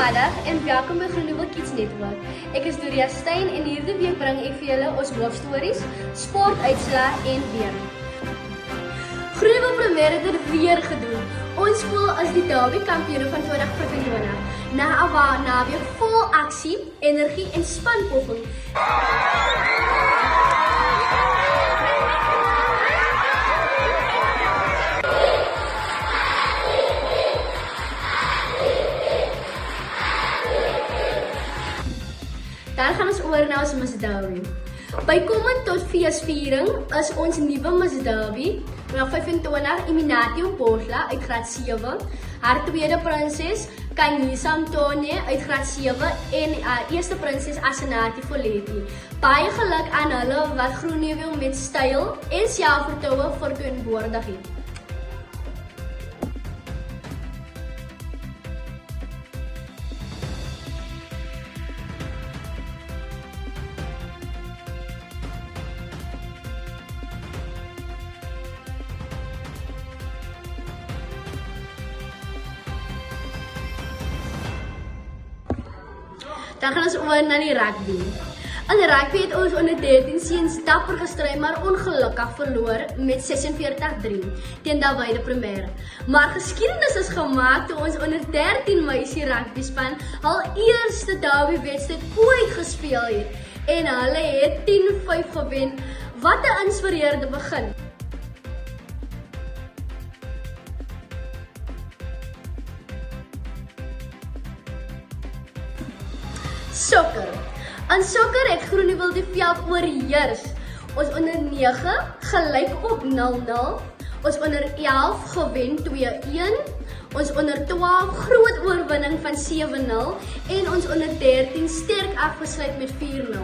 Goeiemiddag en welkom by Groenewil Kids Network. Ek is Doria Stein en hierdie week bring ek vir julle ons hoofstories, sportuitslae en weer. Groenewil Premier het dit weer gedoen. Ons skool is die derby kampioene van 2025. Na 'n naweek vol aksie, energie en spanpoging. Dan gaan ons oor na ons Miss Derby. Bykomend tot feesviering is ons nuwe Miss Derby, 25 Eminatio Bosla uit graad 7, haar tweede prinses Kanyisa Antone uit graad 7 en eerste prinses Asenati Folletti. Baie geluk aan hulle wat Groenewil met styl en selfvertroue verteenwoordig het. Dan gaan ons oor na die rugby. In rugby het ons onder 13 seuns dapper gestry, maar ongelukkig verloor met 46-3 teen Davyde Premier. Maar geskiedenis is gemaak toe ons onder 13 meisie rugby span hul eerste derby wedstryd ooit gespeel het en hulle het 10-5 gewen. Wat 'n inspirerende begin. Sokker. In sokker het Groenewil die veld oorheers. Ons onder 9 gelyk op 0-0. Ons onder 11 gewen 2-1. Ons onder 12 groot oorwinning van 7-0 en ons onder 13 sterk afgesluit met 4-0.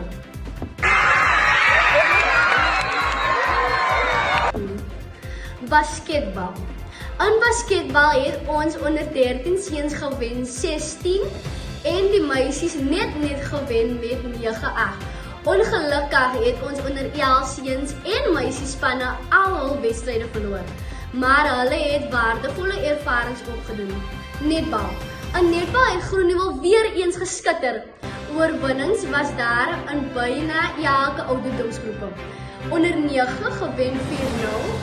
Basketbal. In basketbal het ons onder 13 seuns gewen 16 en die meisies net gewen met 9-8. Ongelukkig het ons onder 11 seuns en meisies spanne al hul wedstryde verloor, maar hulle het waardevolle ervarings opgedoen. Netbal. In netbal het Groenewil weer eens geskitter. Oorwinnings was daar in byna elke ouderdomsgroep. Onder 9 gewen 4-0,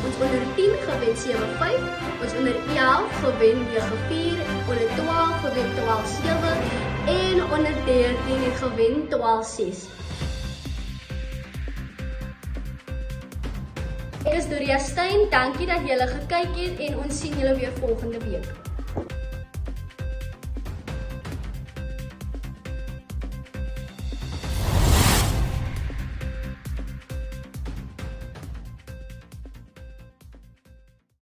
ons onder 10 gewen 7-5, ons onder 11 gewen 9-4, onder 12 gewen 12-7 en onder 13 het gewen 12-6. Ek is Doria Stein, dankie dat julle gekyk het en ons sien julle weer volgende week.